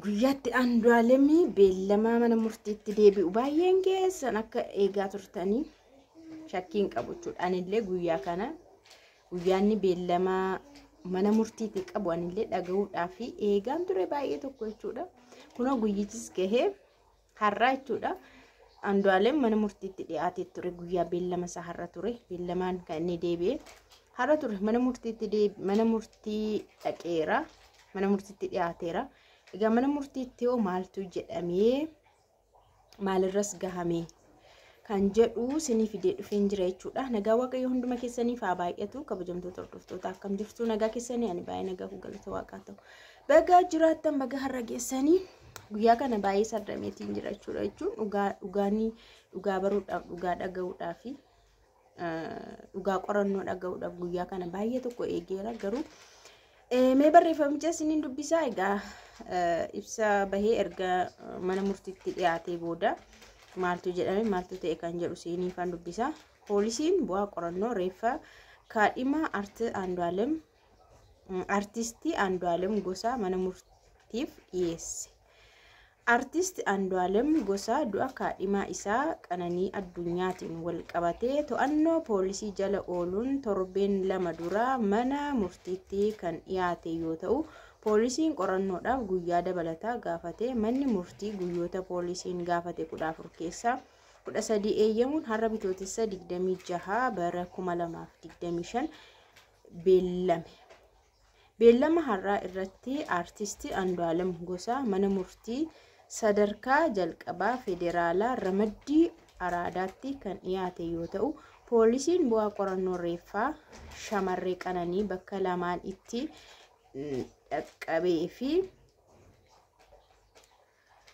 Guyyaatti Andu'aalemii beellama mana murtiitti deebi'u baay'een keessan akka eegaa turtanii shakkiin qabu jechuudha. Anillee guyyaa kana guyyaanni beellama mana murtiitti qabu anillee dhaga'uudhaaf eegaan ture baay'ee tokko jechuudha. Kunoo guyyichis gahee har'aa jechuudha. Andu'aalem mana murtiitti dhiyaatee ture guyyaa beellama isaa har'a ture. Beellamaan kan inni deebi'e har'a ture mana murtii dhaqeera. Mana murtiitti dhiyaateera. Egaa mana murtiitti hoo maaltu jedhamee maalirras gahamee kan jedhu sinii fidee dhufeen jira jechuudha. Nagaa Waaqayyo hunduma keessaniif haa baay'atu. Kabajamtoota hordoftoota akkam jirtu nagaa keessanii ani baay'ee nagaa galata Waaqaa ta'u. Baga jiraattan baga har'a geessanii guyyaa kana baay'ee sardameetiin jira jechuudha jechuun dhugaa baruudhaaf dhugaa dhaga'uudhaaf dhugaa qorannoo dhaga'uudhaaf guyyaa kana baay'ee tokko eegeera garuu mee barreeffamicha isiniin dubbisaa egaa ibsa bahee erga mana murtiitti dhiyaatee booda maaltu jedhame maaltu ta'e kan jedhu isiniifan dubbisaa. Poolisiin bu'aa qorannoo reeffa kaadhima artistii Andu'aalem Gosaa mana murtiif dhiyeesse. Artisti Andu'aalem Gosaa du'a kaadhimaa isaa Qananii Addunyaatiin wal qabatee to'annoo poolisii jala ooluun torbeen lama dura mana murtiitti kan dhiyaate yoo ta'u poolisiin qorannoodhaaf guyyaa dabalataa gaafate. Manni murtii guyyoota poolisiin gaafate 14 keessaa 13 eeyyamuun har'a bitootessa 26 bara 2025 beellame. Beellama har'aa irratti artisti Andu'aalem Gosaa mana murtii sadarkaa jalqabaa federaalaa ramaddii araadaatti kan dhiyaate yoo ta'u poolisiin bu'aa qorannoo reeffaa shamarree Qananii bakka lamaan itti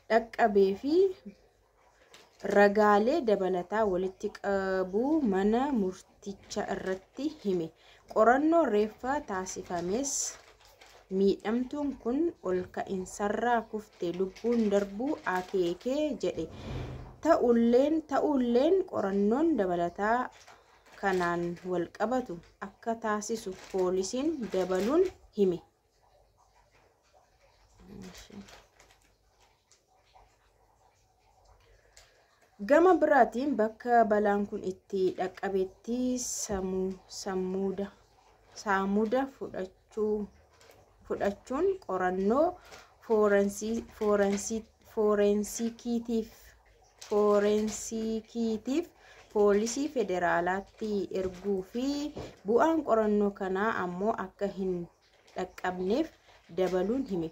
dhaqqabee fi ragaalee dabalataa walitti qabuu mana murticha irratti hime. Qorannoo reeffaa taasifames miidhamtuun kun ol ka'insarraa kufte lubbuun darbuu akeekee jedhe. Ta'ulleen qorannoon dabalataa kanaan wal qabatu akka taasisu poolisiin dabaluun hime. Gama biraatiin bakka balaan kun itti dhaqqabetti saamuda fudhachuun qorannoo foorensikiitiif poolisii federaalaatti erguu fi bu'aan qorannoo kanaa ammoo akka hin dhaqqabneef dabaluun hime.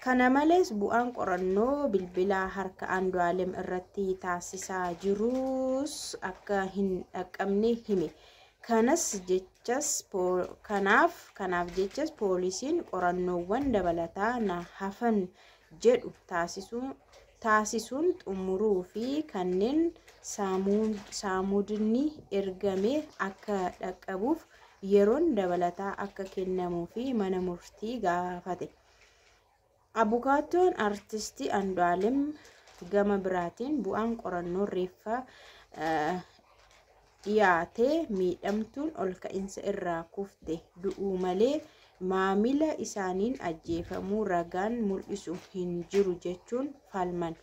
Kana malees bu'aan qorannoo bilbilaa harka Andu'aalem irratti taasisaa jirus akka hin dhaqqabne hime. Kanaaf jechas poolisiin qorannoowwan dabalataa na hafan jedhu taasisuun xumuruu fi kanneen saamudni ergame akka dhaqqabuuf yeroon dabalataa akka kennamuu fi mana murtii gaafate. Abukaattoon artistii Andu'aalem gama biraatiin bu'aan qorannoo reeffaa dhiyaatee miidhamtuun ol ka'insa irraa kufte du'uu malee maamila isaaniin ajjeefamuu ragaan mul'isu hin jiru jechuun falman.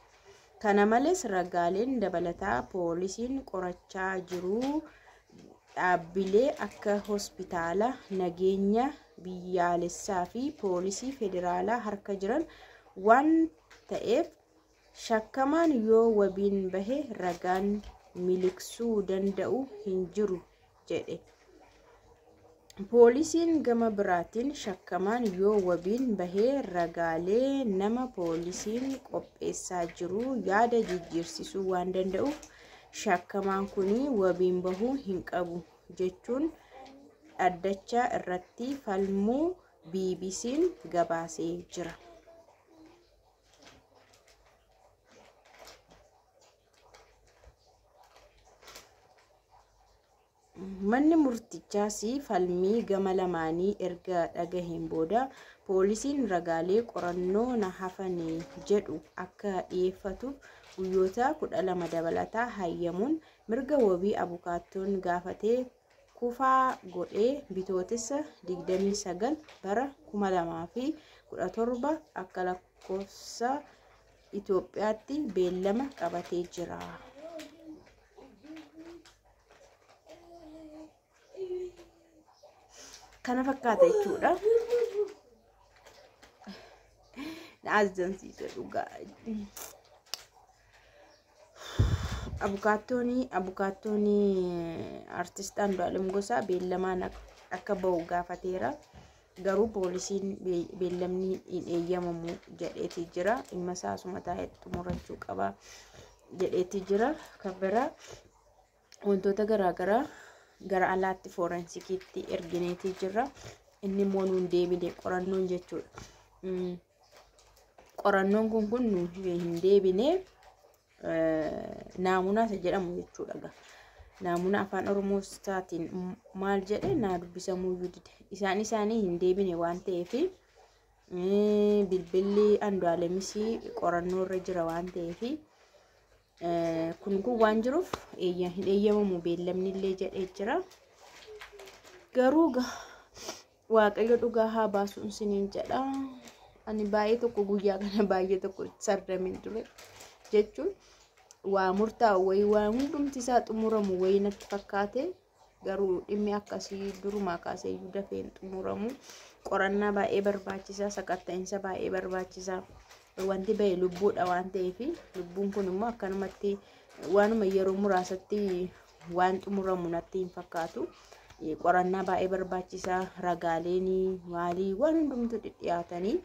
Kana malees ragaaleen dabalataa poolisiin qorachaa jiru dhaabbilee akka hospitaala nageenya biyyaalessaa fi poolisii federaalaa harka jiran waan ta'eef shakkamaan yoo wabiin bahe ragaan miliqsuu danda'u hin jiru jedhe. Poolisiin gama biraatiin shakkamaan yoo wabiin bahee ragaalee nama poolisiin qopheessaa jiru yaada jijjiirsisuu waan danda'uuf shakkamaan kuni wabiin bahuu hin qabu jechuun dhaddachaa irratti falmuu BBC'n gabaasee jira. Manni murtichaas falmii gama lamaanii erga dhagaheen booda poolisiin ragaalee qorannoo na hafan jedhu akka dhiyeeffatuuf guyyoota 12 dabalataa hayyamuun mirga wabii abukaattoon gaafatee kufaa godhee bitootessa 29 bara 2017 akka lakkoofsa Itoophiyaatti beellama qabatee jira. Kana fakkaata jechuudha. Naazansiisa dhugaa. Abukaattoon artist Andu'aalem Gosaa beellamaan akka ba'u gaafateera. Garuu poolisiin beellamni hin eeyyamamu jedheeti jira. Dhimma isaa asuma taa'ee xumurachuu qaba jedheeti jira. Kan biraa wantoota garaagaraa gara alaatti forensikiitti ergineeti jira. Inni immoo nuun deebine qorannoon jechuudha. Qorannoon kun nuun hin deebine naamuna isa jedhamu jechuudha. Naamuna afaan Oromootiin maal jedhe naa dubbisamuu dide. Isaanii hin deebine waan ta'eef bilbilli Andu'aalemis qorannoo irra jira waan ta'eef kun waan jiruuf hin eeyyamamu beellamni illee jedhee jira. Garuu Waaqayyo dhugaa haa baasuun siniin jedha. Ani baay'ee tokko guyyaa kana baay'ee tokko sardamin ture jechuun waa murtaa'u wayii waa hundumti isaa xumuramu wayii natti fakkaate. Garuu dhimmi akkasii durumaa kaasee iyyuu dafee hin xumuramu. Qorannaa baay'ee barbaachisaa, sakatta'insa baay'ee barbaachisaa. Wanti ba'e lubbuudha waan ta'eef lubbuun kun immoo akkanumatti waanuma yeroo muraasatti waan xumuramu natti hin fakkaatu. Qorannaa baay'ee barbaachisaa, ragaaleen maalii waan hundumtu dhiyaatanii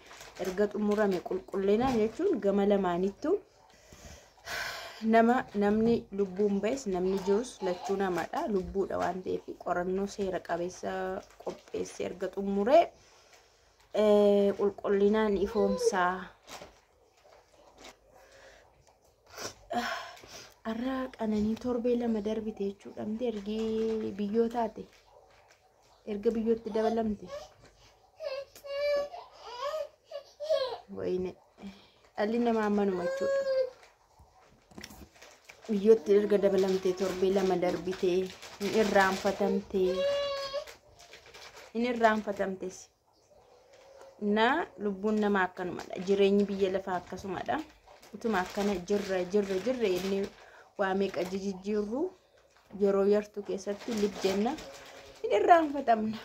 erga xumurame qulqullinaan jechuun gama lamaanittu namni lubbuun ba'es namni jirus lachuu namadha. Lubbuudha waan ta'eef qorannoo seera qabeessa qopheesse erga xumuree qulqullinaan ifoomsaa. Arra Qananii torbee lama darbite jechuudha. Ergi biyyoo taate erga biyyootti dabalamte wayne dhalli namaa ammanuma jechuudha. Biyyootti erga dabalamte torbee lama darbite hin irraanfatamtes. Na lubbuun namaa akkanumadha. Jireenyi biyya lafaa akkasumadha. Utuma akkana jirra inni waa meeqa jijjiirru yeroo yartuu keessatti lib jenna hin irraanfatamna.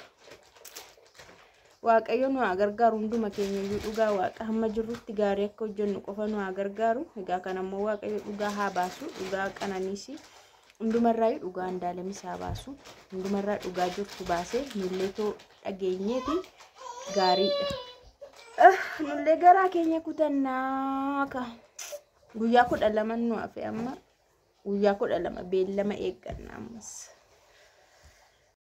Waaqayyo nu haa gargaaru hunduma keenya iyyuu dhugaa Waaqa hamma jirrutti gaarii akka hojjennu qofa nu haa gargaaru. Egaa kanammoo Waaqayyo dhugaa haa baasu. Dhugaa Qananiis hundumarraa dhugaa Andu'aalemis haa baasu. Hundumarraa dhugaa jirtu baasee nullee too dhageenyeeti gaariidha. Nullee garaa keenya kutannaa ka guyyaa 12 nu hafe amma guyyaa 12 beellama eegganna ammas.